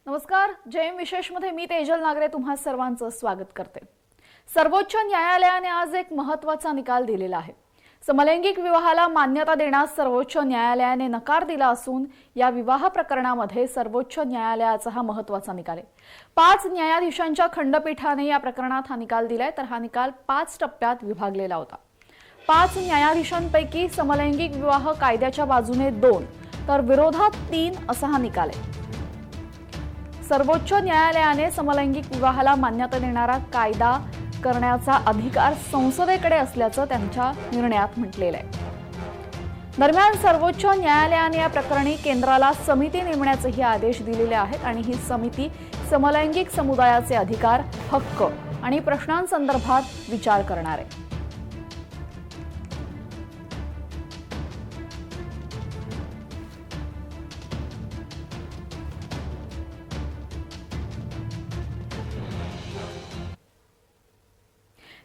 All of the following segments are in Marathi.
नमस्कार, जयम विशेषमध्ये मी तेजल नागरे तुम्हा सर्वांचं स्वागत करते। सर्वोच्च न्यायालयाने आज एक महत्त्वाचा निकाल दिलेला आहे। समलैंगिक विवाहाला मान्यता देण्यास सर्वोच्च न्यायालयाने नकार दिला असून या विवाह प्रकरणामध्ये सर्वोच्च न्यायालयाचा हा महत्त्वाचा निकाल आहे। 5 न्यायाधीशांच्या खंडपीठाने या प्रकरणात हा निकाल दिलाय, तर हा निकाल 5 टप्प्यात विभागलेला होता। 5 न्यायाधीशांपैकी समलैंगिक विवाह कायद्याच्या बाजूने 2 तर विरोधात 3 असा हा निकाल आहे। सर्वोच्च न्यायालयाने समलैंगिक विवाहाला मान्यता देणारा कायदा करण्याचा अधिकार संसदेकडे असल्याचं त्यांच्या निर्णयात म्हटलेलं आहे। दरम्यान सर्वोच्च न्यायालयाने या प्रकरणी केंद्राला समिती नेमण्याचेही आदेश दिलेले आहेत आणि ही समिती समलैंगिक समुदायाचे अधिकार, हक्क आणि प्रश्नांसंदर्भात विचार करणार आहे।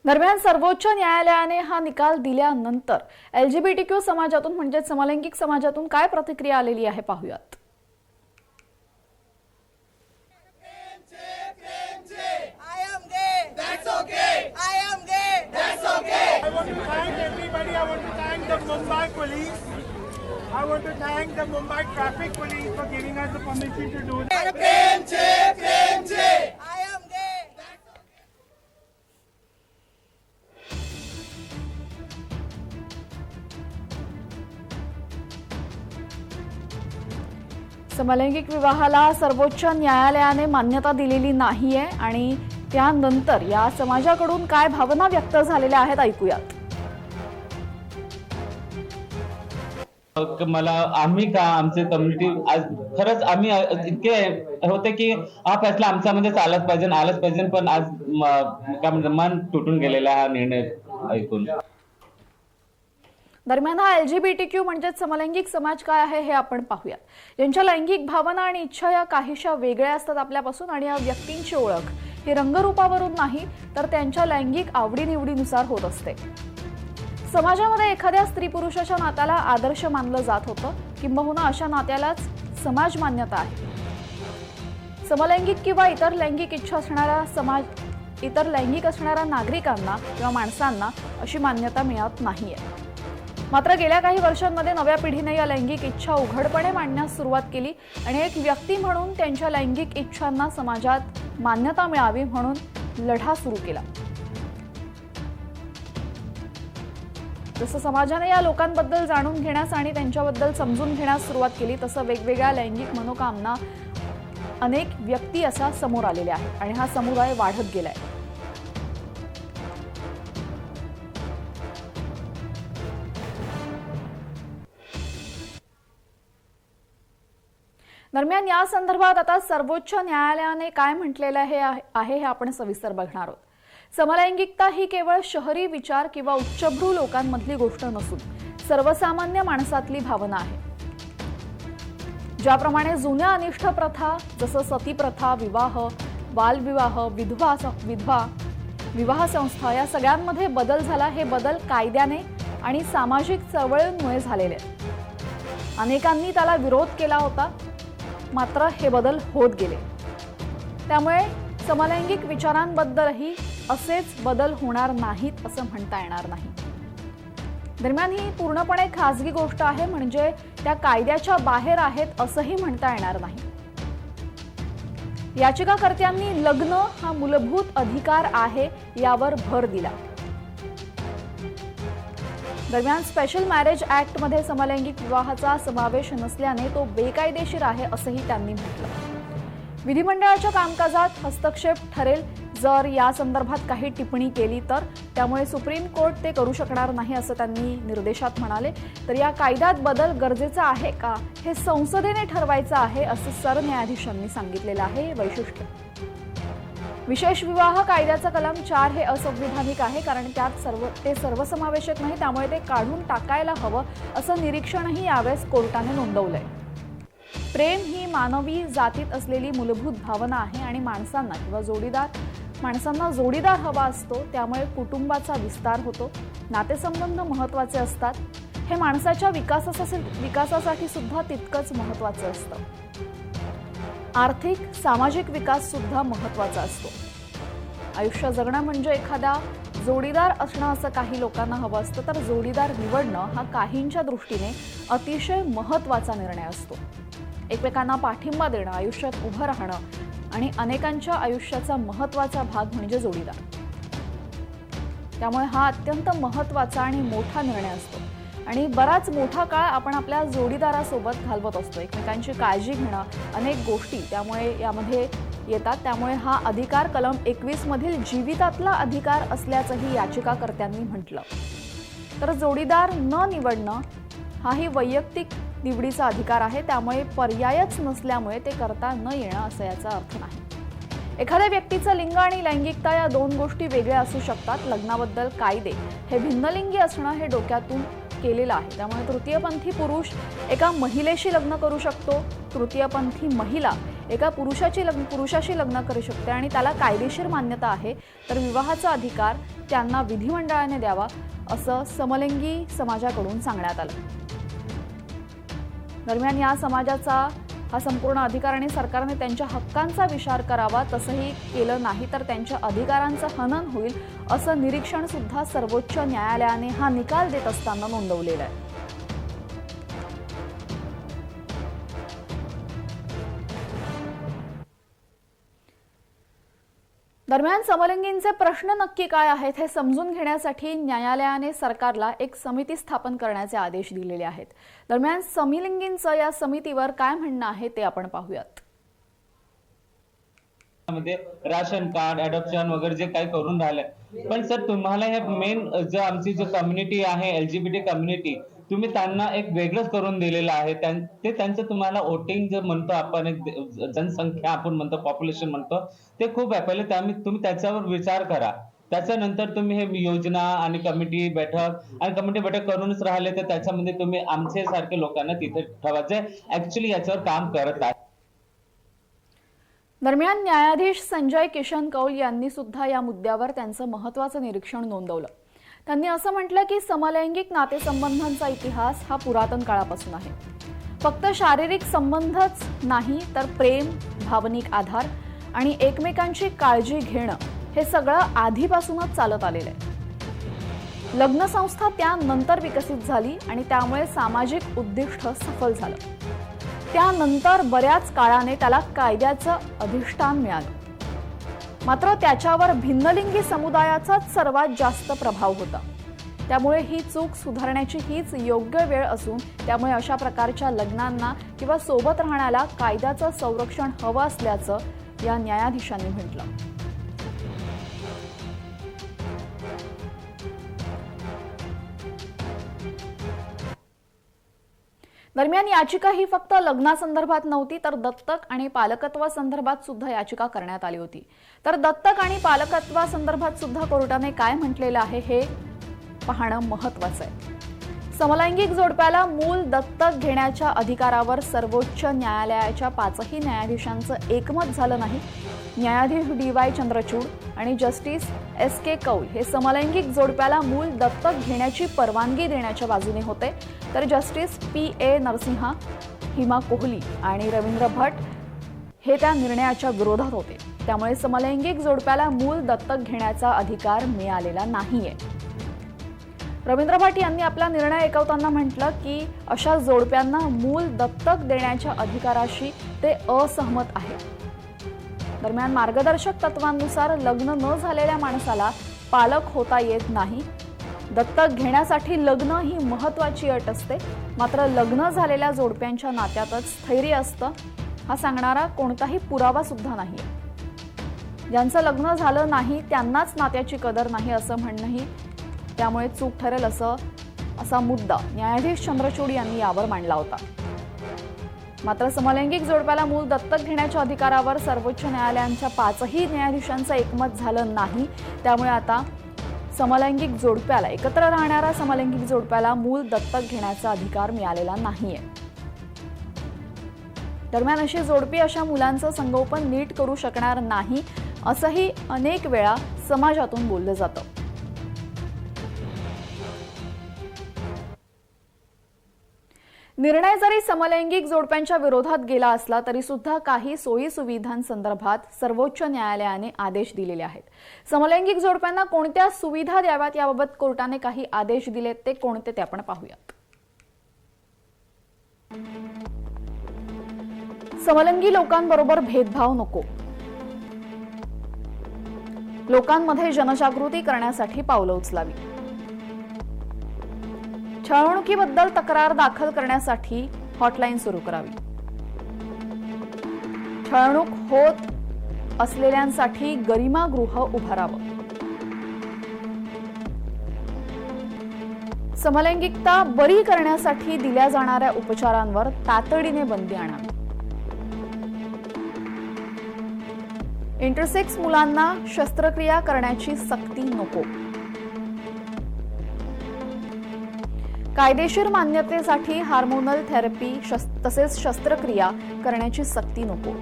दरम्यान सर्वोच्च न्यायालयाने हा निकाल दिल्यानंतर एलजीबीटीक्यू समाजातून म्हणजे समलैंगिक समाजातून काय प्रतिक्रिया आलेली आहे पाहूयात। I want to thank the Mumbai traffic police for giving us the permission to do that. I am gay. समलैंगिक विवाहाला सर्वोच्च न्यायालयाने मान्यता दिलेली नाहीये आणि त्यानंतर या समाजाकडून काय भावना व्यक्त झालेल्या आहेत ऐकूयात। मला आम्ही का आमचे कम्युनिटी आज खरंच आम्ही इतके होते की हा फैसला आमच्यामध्ये चालत पाहिजे आलंच पाहिजे, पण आज काय म्हणतात मन तुटून गेलेला हा निर्णय ऐकून। दरम्यान हा एलजीबीटीक्यू म्हणजे समलैंगिक समाज काय आहे हे आपण पाहूयात। ज्यांच्या लैंगिक भावना आणि इच्छा या काहीशा वेगळ्या असतात आपल्यापासून आणि या व्यक्तींची ओळख ही रंगरूपावरून नाही तर त्यांच्या लैंगिक आवडीनिवडीनुसार होत असते। समाजामध्ये एखाद्या स्त्री पुरुषाच्या नात्याला आदर्श मानलं जात होतं, किंबहुना अशा नात्यालाच समाज मान्यता आहे। समलैंगिक किंवा इतर लैंगिक इच्छा असणाऱ्या नागरिकांना किंवा माणसांना अशी मान्यता मिळत नाहीये। मात्र गेल्या काही वर्षांमध्ये नव्या पिढीने या लैंगिक इच्छा उघडपणे मांडण्यास सुरुवात केली आणि एक व्यक्ती म्हणून त्यांच्या लैंगिक इच्छांना समाजात मान्यता मिळावी म्हणून लढा सुरू केला। जसं समाजाने या लोकांबद्दल जाणून घेण्यास आणि त्यांच्याबद्दल समजून घेण्यास सुरुवात केली, तसं वेगवेगळ्या लैंगिक मनोकामना अनेक व्यक्ती असा समोर आलेल्या आहेत आणि हा समुदाय वाढत गेलाय। दरम्यान या संदर्भात आता सर्वोच्च न्यायालयाने काय म्हटलेलं आहे हे आपण सविस्तर बघणार आहोत। समलैंगिकता ही केवळ शहरी विचार किंवा उच्चभ्रू लोकांमधली गोष्ट नसून सर्वसामान्य माणसातली भावना आहे। ज्याप्रमाणे जुन्या अनिष्ट प्रथा जसं सती प्रथा, विवाह, बालविवाह, विधवा विवाह संस्था या सगळ्यांमध्ये बदल झाला, हे बदल कायद्याने आणि सामाजिक चळवळींमुळे झालेले आहेत। अनेकांनी त्याला विरोध केला होता, मात्र हे बदल होत गेले। त्यामुळे समलैंगिक विचारांबद्दलही असेच बदल होणार नाहीत असं म्हणता येणार नाही। दरम्यान ही पूर्णपणे खासगी गोष्ट आहे, म्हणजे त्या कायद्याच्या बाहेर आहेत असंही म्हणता येणार नाही। याचिकाकर्त्यांनी लग्न हा मूलभूत अधिकार आहे यावर भर दिला। दरम्यान स्पेशल मॅरेज ऍक्ट मध्ये समलैंगिक विवाहाचा समावेश नसल्याने तो बेकायदेशीर आहे असंही त्यांनी म्हटलं। विधिमंडळाच्या कामकाजात हस्तक्षेप ठरेल जर या संदर्भात काही टिप्पणी केली तर, त्यामुळे सुप्रीम कोर्ट ते करू शकणार नाही असं त्यांनी निर्देशात म्हणाले। तर या कायद्यात बदल गरजेचा आहे का हे संसदेने ठरवायचं आहे असं सरन्यायाधीशांनी सांगितलेलं आहे। वैशिष्ट्य विशेष विवाह कायद्याचा कलम 4 हे असंविधानिक आहे, कारण त्यात ते सर्वसमावेशक नाही, त्यामुळे ते काढून टाकायला हवं असं निरीक्षणही यावेळेस कोर्टाने नोंदवलंय। प्रेम ही मानवी जातीत असलेली मूलभूत भावना आहे आणि माणसांना जोडीदार हवा असतो, त्यामुळे कुटुंबाचा विस्तार होतो, नातेसंबंध महत्त्वाचे असतात। हे माणसाच्या विकासासाठी सुद्धा तितकंच महत्त्वाचं असतं। आर्थिक सामाजिक विकास सुद्धा महत्त्वाचा असतो. आयुष्य जगणं म्हणजे एखादा जोडीदार असणं असं काही लोकांना हवं असतं, तर जोडीदार निवडणं हा काहींच्या दृष्टीने अतिशय महत्त्वाचा निर्णय असतो. एकमेकांना पाठिंबा देणं, आयुष्यात उभं राहणं आणि अनेकांच्या आयुष्याचा महत्त्वाचा भाग म्हणजे जोडीदार. त्यामुळे हा अत्यंत महत्त्वाचा आणि मोठा निर्णय असतो आणि बराच मोठा काळ आपण आपल्या जोडीदारासोबत घालवत असतो. एकमेकांची काळजी घेणं, अनेक गोष्टी त्यामुळे यामध्ये येतात. त्यामुळे हा अधिकार कलम 21 मधील जीवितातला अधिकार असल्याचंही याचिकाकर्त्यांनी म्हटलं. तर जोडीदार न निवडणं हाही वैयक्तिक निवडीचा अधिकार आहे. त्यामुळे पर्यायच नसल्यामुळे ते करता न येणं असं याचा अर्थ नाही. एखाद्या व्यक्तीचं लिंग आणि लैंगिकता या दोन गोष्टी वेगळ्या असू शकतात. लग्नाबद्दल कायदे हे भिन्नलिंगी असणं हे डोक्यातून केलेलं आहे. त्यामुळे तृतीयपंथी पुरुष एका महिलेशी लग्न करू शकतो, तृतीयपंथी महिला एका पुरुषाशी लग्न करू शकते आणि त्याला कायदेशीर मान्यता आहे. तर विवाहाचा अधिकार त्यांना विधिमंडळाने द्यावा असं समलिंगी समाजाकडून सांगण्यात आलं. दरम्यान या समाजाचा हा संपूर्ण अधिकार आणि सरकारने त्यांच्या हक्कांचा विचार करावा, तसंही केलं नाही तर त्यांच्या अधिकारांचं हनन होईल असं निरीक्षण सुद्धा सर्वोच्च न्यायालयाने हा निकाल देत असताना नोंदवलेलं आहे. दरम्यान समलिंगींचे प्रश्न नक्की काय आहेत हे समजून घेण्यासाठी न्यायालयाने सरकारला एक समिती स्थापन करण्याचे आदेश दिलेले आहेत. दरम्यान समलिंगींचं या समितीवर काय म्हणणं आहे ते आपण पाहूयात. मध्ये राशन कार्ड, अडॉप्शन वगैरे जे काही करून राहिलंय, पण सर तुम्हाला हे मेन जो आमची जो कम्युनिटी आहे LGBT कम्युनिटी, तुम्ही त्यांना एक वेगळंच करून दिलेलं आहे. ते त्यांचं तुम्हाला वोटिंग जे म्हणतो आपण, एक जनसंख्या आपण म्हणतो, पॉप्युलेशन म्हणतो, ते खूप आहे. पहिले तुम्ही त्याच्यावर विचार करा. त्याच्यानंतर तुम्ही हे योजना आणि कमिटी बैठक करूनच राहिले तर त्याच्यामध्ये तुम्ही आमचे सारखे लोकांना तिथे ठेवायचे ऍक्च्युअली याच्यावर काम करत आहे. दरम्यान न्यायाधीश संजय किशन कौल यांनी सुद्धा या मुद्द्यावर त्यांचं महत्त्वाचं निरीक्षण नोंदवलं. त्यांनी असं म्हटलं की समलैंगिक नातेसंबंधांचा इतिहास हा पुरातन काळापासून आहे. फक्त शारीरिक संबंधच नाही तर प्रेम, भावनिक आधार आणि एकमेकांची काळजी घेणं हे सगळं आधीपासूनच चालत आलेलं आहे. लग्नसंस्था त्यानंतर विकसित झाली आणि त्यामुळे सामाजिक उद्दिष्ट सफल झालं. त्यानंतर बऱ्याच काळाने त्याला कायद्याचं अधिष्ठान मिळालं. मात्र त्याच्यावर भिन्नलिंगी समुदायाचाच सर्वात जास्त प्रभाव होता. त्यामुळे ही चूक सुधारण्याची हीच योग्य वेळ असून त्यामुळे अशा प्रकारच्या लग्नांना किंवा सोबत राहण्याला कायद्याचं संरक्षण हवं असल्याचं या न्यायाधीशांनी म्हटलं. दरम्यान याचिका ही फक्त लग्नासंदर्भात नव्हती तर दत्तक आणि पालकत्वासंदर्भात सुद्धा याचिका करण्यात आली होती. तर दत्तक आणि पालकत्वासंदर्भात सुद्धा कोर्टाने काय म्हटलेलं आहे हे पाहणं महत्त्वाचं आहे. समलैंगिक जोडप्याला मूल दत्तक घेण्याच्या अधिकारावर सर्वोच्च न्यायालयाच्या 5ही न्यायाधीशांचं एकमत झालं नाही. न्यायाधीश DY चंद्रचूड आणि जस्टिस SK कौल हे समलैंगिक जोडप्याला मूल दत्तक घेण्याची परवानगी देण्याच्या बाजूने होते, तर जस्टिस PA नरसिंहा, हिमा कोहली आणि रवींद्र भट हे त्या निर्णयाच्या विरोधात होते. त्यामुळे समलैंगिक जोडप्याला मूल दत्तक घेण्याचा अधिकार मिळालेला नाहीये. रवींद्र भट यांनी आपला निर्णय ऐकवताना म्हटलं की अशा जोडप्यांना मूल दत्तक देण्याच्या अधिकाराशी ते असहमत आहेत. दरम्यान मार्गदर्शक तत्वांनुसार लग्न न झालेल्या माणसाला पालक होता येत नाही. दत्तक घेण्यासाठी लग्न ही महत्त्वाची अट असते. मात्र लग्न झालेल्या जोडप्यांच्या नात्यातच स्थैर्य असतं हा सांगणारा कोणताही पुरावा सुद्धा नाहीये. ज्यांचं लग्न झालं नाही त्यांनाच नात्याची कदर नाही असं म्हणणंही त्यामुळे चूक ठरेल असा मुद्दा न्यायाधीश चंद्रचूड यांनी यावर मांडला होता. मात्र समलैंगिक जोडप्याला मूल दत्तक घेण्याच्या अधिकारावर सर्वोच्च न्यायालयाच्या 5ही न्यायाधीशांचं एकमत झालं नाही. त्यामुळे आता समलैंगिक जोडप्याला एकत्र राहणाऱ्या समलैंगिक जोडप्याला मूल दत्तक घेण्याचा अधिकार मिळालेला नाहीये. दरम्यान अशी जोडपी अशा मुलांचं संगोपन नीट करू शकणार नाही असंही अनेक वेळा समाजातून बोललं जातं. निर्णय जरी समलैंगिक जोडप्यांच्या विरोधात गेला असला तरी सुद्धा काही सोयी सुविधांसंदर्भात सर्वोच्च न्यायालयाने आदेश दिलेले आहेत. समलैंगिक जोडप्यांना कोणत्या सुविधा द्याव्यात याबाबत कोर्टाने काही आदेश दिलेत, ते कोणते ते आपण पाहूयात. समलैंगी लोकांबरोबर भेदभाव नको. लोकांमध्ये जनजागृती करण्यासाठी पावलं उचलावी. छळवणुकीबद्दल तक्रार दाखल करण्यासाठी हॉटलाईन सुरू करावी. छळवणूक होत असलेल्यांसाठी गरिमागृह उभारावं. समलैंगिकता बरी करण्यासाठी दिल्या जाणाऱ्या उपचारांवर तातडीने बंदी आणावी. इंटरसेक्स मुलांना शस्त्रक्रिया करण्याची सक्ती नको. कायदेशीर मान्यतेसाठी हार्मोनल थेरपी तसेच शस्त्रक्रिया करण्याची सक्ती नको.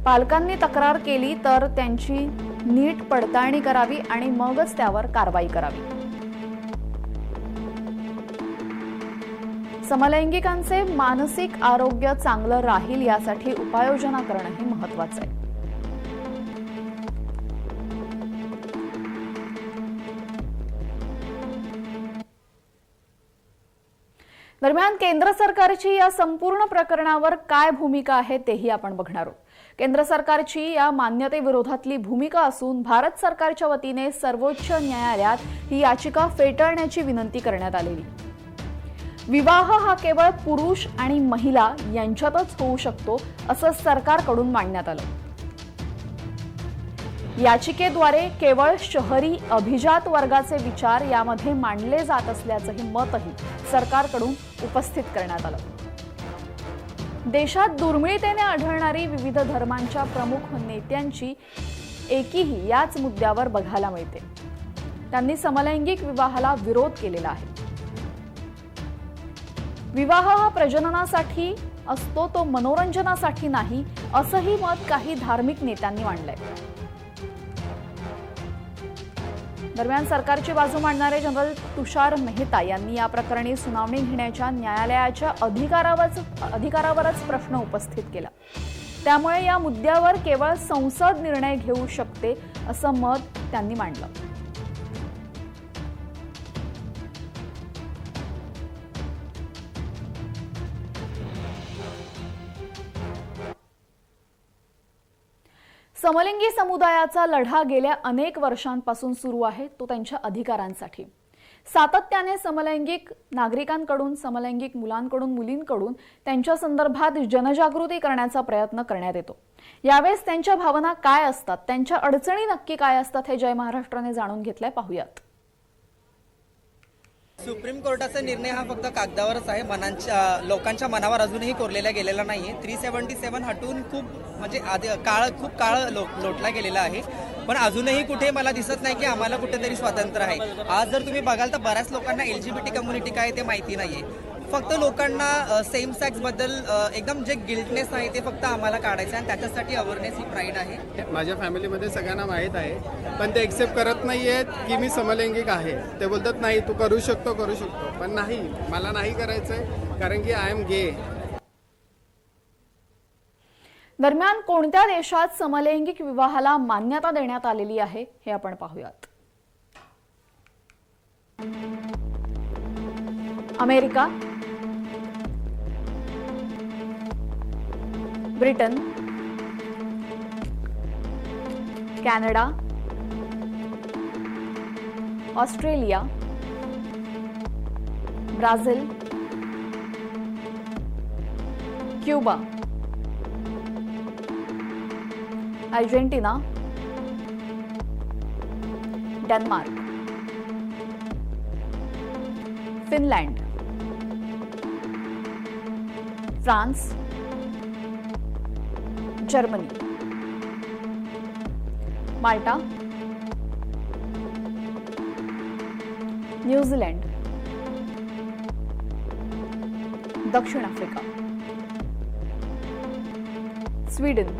पालकांनी तक्रार केली तर त्यांची नीट पडताळणी करावी आणि मगच त्यावर कारवाई करावी. समलैंगिकांचे मानसिक आरोग्य चांगलं राहील यासाठी उपाययोजना करणंही महत्त्वाचं आहे. दरम्यान केंद्र सरकारची या संपूर्ण प्रकरणावर काय भूमिका आहे तेही आपण बघणार आहोत. केंद्र सरकारची या मान्यतेविरोधातली भूमिका असून भारत सरकारच्या वतीने सर्वोच्च न्यायालयात ही याचिका फेटाळण्याची विनंती करण्यात आलेली. विवाह हा केवळ पुरुष आणि महिला यांच्यातच होऊ शकतो असं सरकारकडून मांडण्यात आलं. याचिकेद्वारे केवळ शहरी अभिजात वर्गाचे विचार यामध्ये मांडले जात असल्याचंही मतही सरकारकडून उपस्थित करण्यात आलं. देशात दुर्मिळतेने आढळणारी विविध धर्मांच्या प्रमुख नेत्यांची एकीही याच मुद्द्यावर बघायला मिळते. त्यांनी समलैंगिक विवाहाला विरोध केलेला आहे. विवाह हा प्रजननासाठी असतो, तो मनोरंजनासाठी नाही, असंही मत काही धार्मिक नेत्यांनी मांडलंय. दरम्यान सरकारची बाजू मांडणारे जनरल तुषार मेहता यांनी या प्रकरणी सुनावणी घेण्याच्या न्यायालयाच्या अधिकारावरच प्रश्न उपस्थित केला. त्यामुळे या मुद्द्यावर केवळ संसद निर्णय घेऊ शकते असं मत त्यांनी मांडलं. समलिंगी समुदायाचा लढा गेल्या अनेक वर्षांपासून सुरू आहे, तो त्यांच्या अधिकारांसाठी. सातत्याने समलैंगिक नागरिकांकडून, समलैंगिक मुलांकडून, मुलींकडून त्यांच्या संदर्भात जनजागृती करण्याचा प्रयत्न करण्यात येतो. यावेळेस त्यांच्या भावना काय असतात, त्यांच्या अडचणी नक्की काय असतात हे जय महाराष्ट्राने जाणून घेतलंय, पाहूयात. सुप्रीम कोर्टाचा निर्णय हा फक्त कागदावरच आहे, लोकांच्या मनावर अजूनही कोरलेला गेलेला नाहीये. 377 हटून खूप काळ लोटला गेलेला आहे, पण अजूनही कुठे मला दिसत नाही की आम्हाला कुठेतरी स्वातंत्र्य आहे. आज जर तुम्ही बघाल तर बऱ्याच लोकांना LGBT कम्युनिटी काय ते माहिती नाहीये. फक्त लोकांना सेम सेक्स बद्दल एकदम जे गिल्टनेस आहे ते फक्त आम्हाला काढायचं आणि त्याच्यासाठी अवेअरनेस ही प्राईड आहे. माझ्या फॅमिलीमध्ये सगळ्यांना माहीत आहे, पण ते एक्सेप्ट करत नाही आहेत की मी समलैंगिक आहे. ते बोलतात नाही तू करू शकतो, पण नाही, मला नाही करायचंय कारण की आय एम गे. दरम्यान कोणत्या देशात समलैंगिक विवाहाला मान्यता देण्यात आलेली आहे हे आपण पाहूयात. America, Britain, Canada, Australia, Brazil, Cuba, Argentina, Denmark, Finland, France, Germany, Malta, New Zealand, दक्षिण आफ्रिका, स्वीडन,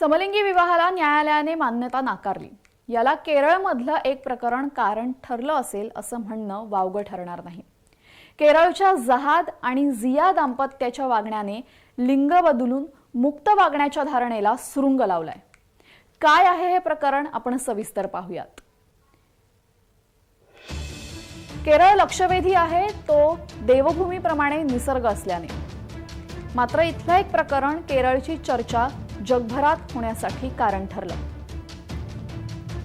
समलिंगी विवाहाला न्यायालयाने मान्यता नाकारली. याला केरळमधलं एक प्रकरण कारण ठरलं असेल असं म्हणणं वावगं ठरणार नाही. केरळच्या जहाद आणि जिया दाम्पत्याच्या वागण्याने लिंग बदलून मुक्त वागण्याच्या धारणेला सुरुंग लावलाय. काय आहे हे प्रकरण आपण सविस्तर पाहूयात. केरळ लक्षवेधी आहे तो देवभूमीप्रमाणे निसर्ग असल्याने. मात्र इथलं एक प्रकरण केरळची चर्चा जगभरात होण्यासाठी कारण ठरलं.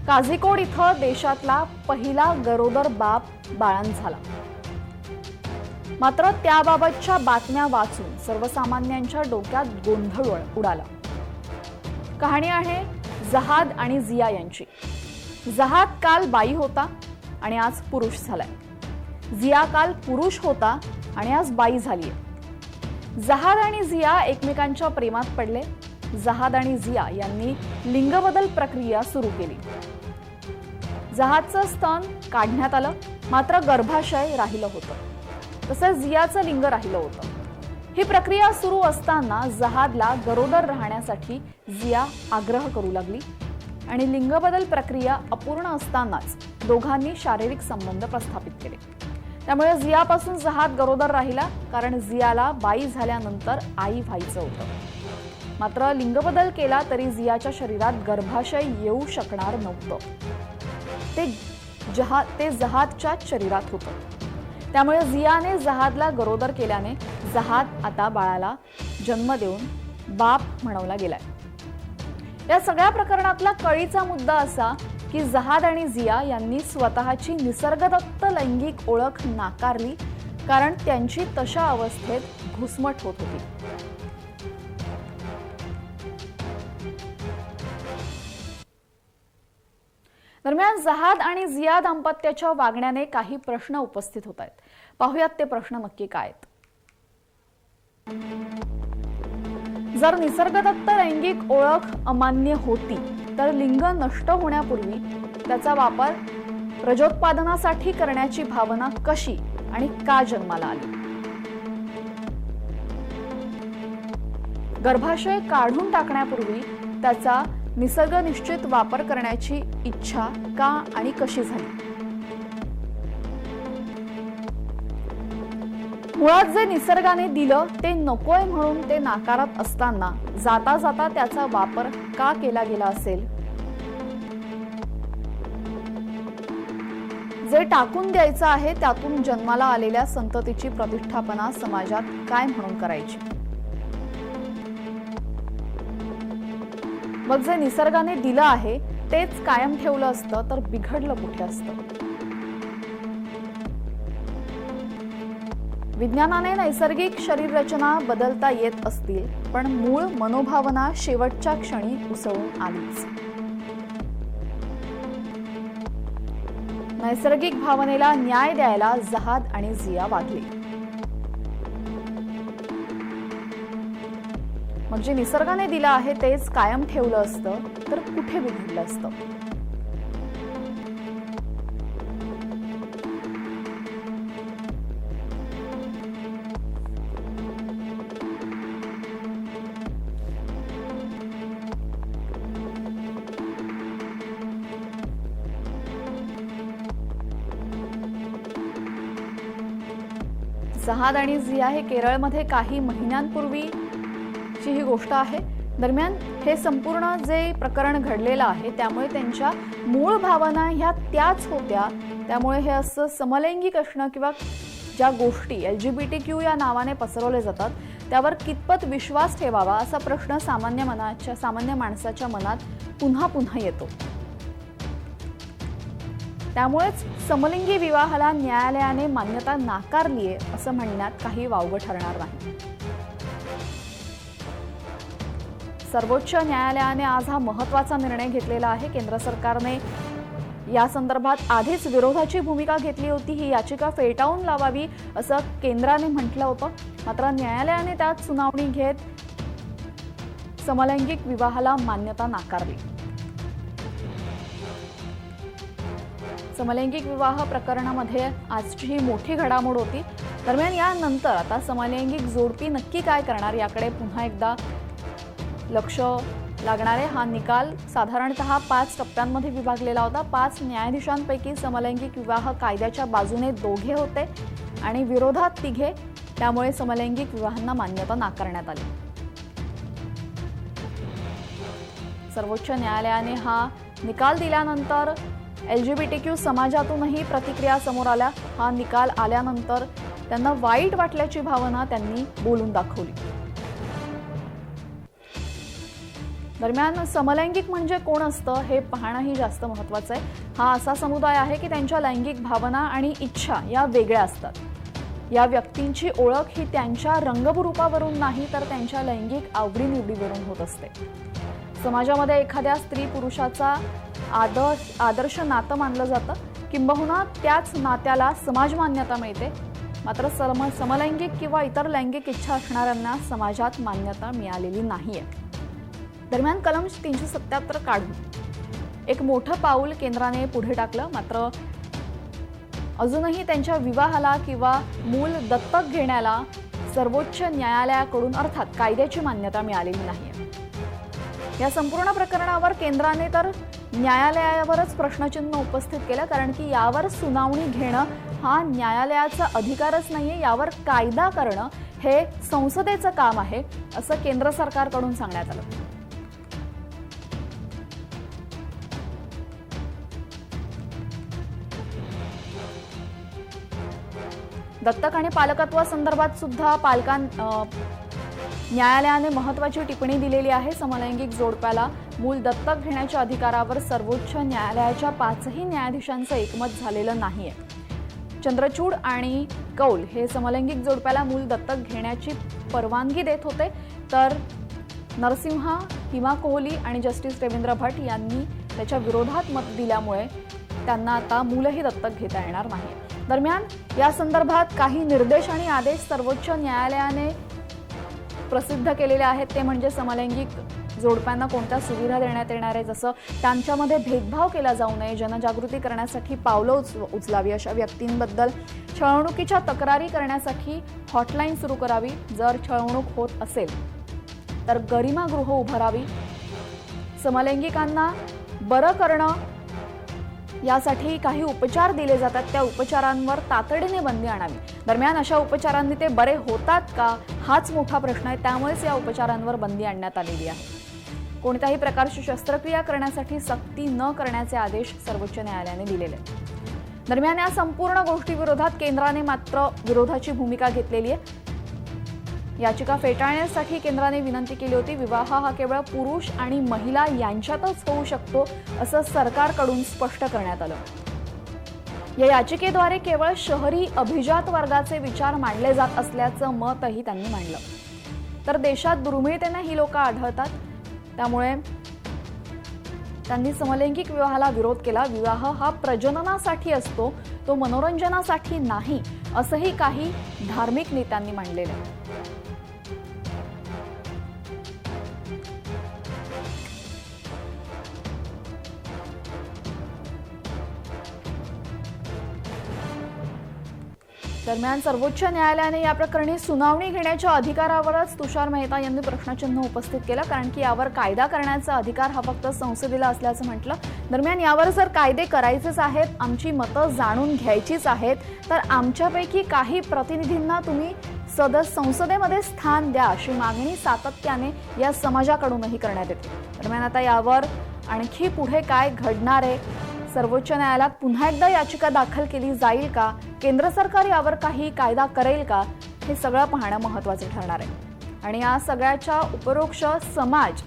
काझिकोड इथं देशातला पहिला गरोदर बाप बाळंत झाला. मात्र त्याबाबतच्या बातम्या वाचून सर्वसामान्यांच्या डोक्यात गोंधळ उडाला. कहाणी आहे जहाद आणि जिया यांची. जहाद काल बाई होता आणि आज पुरुष झालाय. जिया काल पुरुष होता आणि आज बाई झालीय. जहाद आणि जिया एकमेकांच्या प्रेमात पडले. जहाद आणि जिया यांनी लिंगबदल प्रक्रिया सुरू केली. जहादचं स्तन काढण्यात आलं, मात्र गर्भाशय राहिलं होतं. तसंच जियाचं लिंग राहिलं होतं. ही प्रक्रिया सुरू असताना जहादला गरोदर राहण्यासाठी जिया आग्रह करू लागली आणि लिंगबदल प्रक्रिया अपूर्ण असतानाच दोघांनी शारीरिक संबंध प्रस्थापित केले. त्यामुळे जियापासून जहाद गरोदर राहिला, कारण जियाला बाई झाल्यानंतर आई व्हायचं होतं. मात्र लिंगबदल केला तरी जियाच्या शरीरात गर्भाशय येऊ शकणार नव्हतं. ते जहादच्या शरीरात होतं. त्यामुळे जियाने जहादला गरोदर केल्याने जहाद आता बाळाला जन्म देऊन बाप म्हणवला गेलाय. या सगळ्या प्रकरणातला कळीचा मुद्दा असा की जहाद आणि जिया यांनी स्वतःची निसर्गदत्त लैंगिक ओळख नाकारली, कारण त्यांची तशा अवस्थेत घुसमट होत होती. दरम्यान जहाद आणि जिया दाम्पत्याच्या वागण्याने काही प्रश्न उपस्थित होत आहेत. पाहुयात ते प्रश्न नक्की काय आहेत. जर निसर्गदत्त लैंगिक ओळख अमान्य होती तर लिंग नष्ट होण्यापूर्वी त्याचा वापर प्रजोत्पादनासाठी करण्याची भावना कशी आणि का जन्माला आली. गर्भाशय काढून टाकण्यापूर्वी त्याचा निसर्गनिश्चित वापर करण्याची इच्छा का आणि कशी झाली. मुळात जे निसर्गाने दिलं ते नकोय म्हणून ते नाकारत असताना जाता जाता त्याचा वापर का केला गेला असेल. जे टाकून द्यायचं आहे त्यातून जन्माला आलेल्या संततीची प्रतिष्ठापना समाजात काय म्हणून करायची. मग जे निसर्गाने दिलं आहे तेच कायम ठेवलं असतं तर बिघडलं कुठे असतं. विज्ञानाने नैसर्गिक शरीर रचना बदलता येत असतील, पण मूळ मनोभावना शेवटच्या क्षणी उसळून आलीच. नैसर्गिक भावनेला न्याय द्यायला जहाद आणि जिया वागले. मग जे निसर्गाने दिलं आहे तेच कायम ठेवलं असतं तर कुठे बिघडलं असतं. जहाद आणि जिया हे केरळमध्ये काही महिन्यांपूर्वी ही गोष्ट आहे. दरम्यान हे संपूर्ण जे प्रकरण घडलेलं आहे त्यामुळे त्यांच्या मूळ भावना ह्या त्याच होत्या. त्यामुळे हे असं समलैंगिक असणं किंवा ज्या गोष्टी LGBT या नावाने पसरवले जातात त्यावर कितपत विश्वास ठेवावा असा प्रश्न सामान्य माणसाच्या मनात पुन्हा पुन्हा येतो. त्यामुळेच समलिंगी विवाहाला न्यायालयाने मान्यता नाकारलीये असं म्हणण्यात काही वावगं ठरणार नाही. सर्वोच्च न्यायालयाने आज हा महत्त्वाचा निर्णय घेतलेला आहे. केंद्र सरकारने या संदर्भात आधीच विरोधाची भूमिका घेतली होती. ही याचिका फेटाळून लावावी असं केंद्राने म्हटलं होतं. मात्र न्यायालयाने त्यात सुनावणी घेत समलैंगिक विवाहाला मान्यता नाकारली. समलैंगिक विवाह प्रकरणामध्ये आजची ही मोठी घडामोड होती. दरम्यान यानंतर आता समलैंगिक जोडपी नक्की काय करणार याकडे पुन्हा एकदा लक्ष लागणारे हा निकाल साधारणतः 5 टप्प्यांमध्ये विभागलेला होता. 5 न्यायाधीशांपैकी समलैंगिक विवाह कायद्याच्या बाजूने 2 होते आणि विरोधात 3. त्यामुळे समलैंगिक विवाहांना मान्यता नाकारण्यात आली. सर्वोच्च न्यायालयाने हा निकाल दिल्यानंतर LGBTQ समाजातूनही प्रतिक्रिया समोर आल्या. हा निकाल आल्यानंतर त्यांना वाईट वाटल्याची भावना त्यांनी बोलून दाखवली. दरम्यान समलैंगिक म्हणजे कोण असतं हे पाहणंही जास्त महत्त्वाचं आहे. हा असा समुदाय आहे की त्यांच्या लैंगिक भावना आणि इच्छा या वेगळ्या असतात. या व्यक्तींची ओळख ही त्यांच्या रंगरूपावरून नाही तर त्यांच्या लैंगिक आवडीनिवडीवरून होत असते. समाजामध्ये एखाद्या स्त्री पुरुषाचा आदर्श नातं मानलं जातं, किंबहुना त्याच नात्याला समाज मान्यता मिळते. मात्र समलैंगिक किंवा इतर लैंगिक इच्छा असणाऱ्यांना समाजात मान्यता मिळालेली नाहीये. दरम्यान कलम 377 काढून एक मोठं पाऊल केंद्राने पुढे टाकलं. मात्र अजूनही त्यांच्या विवाहाला किंवा मूल दत्तक घेण्याला सर्वोच्च न्यायालयाकडून अर्थात कायद्याची मान्यता मिळालेली नाहीये. या संपूर्ण प्रकरणावर केंद्राने तर न्यायालयावरच प्रश्नचिन्ह उपस्थित केलं, कारण की यावर सुनावणी घेणं हा न्यायालयाचा अधिकारच नाहीये. यावर कायदा करणं हे संसदेचं काम आहे, असं केंद्र सरकारकडून सांगण्यात आलं. दत्तक आणि पालकत्वासंदर्भात सुद्धा न्यायालयाने महत्त्वाची टिप्पणी दिलेली आहे. समलैंगिक जोडप्याला मूल दत्तक घेण्याच्या अधिकारावर सर्वोच्च न्यायालयाच्या 5ही न्यायाधीशांचं एकमत झालेलं नाहीये. चंद्रचूड आणि कौल हे समलैंगिक जोडप्याला मूल दत्तक घेण्याची परवानगी देत होते, तर नरसिम्हा, हिमा कोहली आणि जस्टिस रवींद्र भट यांनी त्याच्या विरोधात मत दिल्यामुळे त्यांना आता मूलही दत्तक घेता येणार नाही. दरम्यान या संदर्भात काही निर्देश आणि आदेश सर्वोच्च न्यायालयाने प्रसिद्ध केलेले आहेत. ते म्हणजे समलैंगिक जोडप्यांना कोणत्या सुविधा देण्यात येणार आहे, जसं त्यांच्यामध्ये भेदभाव केला जाऊ नये, जनजागृती करण्यासाठी पावलं उचलावी, अशा व्यक्तींबद्दल छळवणुकीच्या तक्रारी करण्यासाठी हॉटलाईन सुरू करावी, जर छळवणूक होत असेल तर गरिमागृह उभारावी, समलैंगिकांना बरं करणं यासाठी काही उपचार दिले जातात, त्या उपचारांवर तातडीने बंदी आणावी. दरम्यान अशा उपचारांनी ते बरे होतात का हाच मोठा प्रश्न आहे. त्यामुळेच या उपचारांवर बंदी आणण्यात आलेली आहे. कोणत्याही प्रकारची शस्त्रक्रिया करण्यासाठी सक्ती न करण्याचे आदेश सर्वोच्च न्यायालयाने दिलेले. दरम्यान या संपूर्ण गोष्टीविरोधात केंद्राने मात्र विरोधाची भूमिका घेतलेली आहे. याचिका फेटाळण्यासाठी केंद्राने विनंती केली होती. विवाह हा केवळ पुरुष आणि महिला यांच्यातच होऊ शकतो, असं सरकारकडून स्पष्ट करण्यात आलं. या याचिकेद्वारे केवळ शहरी अभिजात वर्गाचे विचार मांडले जात असल्याचं मतही त्यांनी मांडलं. तर देशात दुर्मिळतेने ही लोक आढळतात, त्यामुळे त्यांनी समलैंगिक विवाहाला विरोध केला. विवाह हा प्रजननासाठी असतो, तो मनोरंजनासाठी नाही, असंही काही धार्मिक नेत्यांनी मांडलेलं आहे. दरम्यान सर्वोच्च न्यायालयाने या प्रकरणी सुनावणी घेण्याच्या अधिकारावरच तुषार मेहता यांनी प्रश्नचिन्ह उपस्थित केलं, कारण की यावर कायदा करण्याचा अधिकार हा फक्त संसदेला असल्याचं म्हटलं. दरम्यान यावर जर कायदे करायचेच आहेत, आमची मतं जाणून घ्यायचीच आहेत, तर आमच्यापैकी काही प्रतिनिधींना तुम्ही संसदेमध्ये स्थान द्या, अशी मागणी सातत्याने या समाजाकडूनही करण्यात येते. दरम्यान आता यावर आणखी पुढे काय घडणार आहे? सर्वोच्च न्यायालयात पुन्हा एकदा याचिका दाखल केली जाईल का? केंद्र सरकार यावर काही कायदा करेल का? हे सगळं पाहणं महत्त्वाचे ठरणार आहे. आणि या सगळ्याच्या उपरोक्ष समाज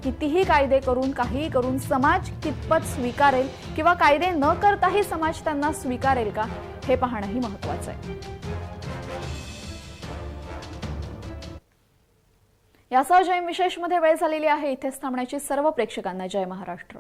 कितीही कायदे करून, काहीही करून समाज कितपत स्वीकारेल किंवा कायदे न करताही समाज त्यांना स्वीकारेल का, हे पाहणंही महत्त्वाचं आहे. यासह जय विशेषमध्ये वेळ झालेली आहे. इथेच थांबण्याची सर्व प्रेक्षकांना जय महाराष्ट्र.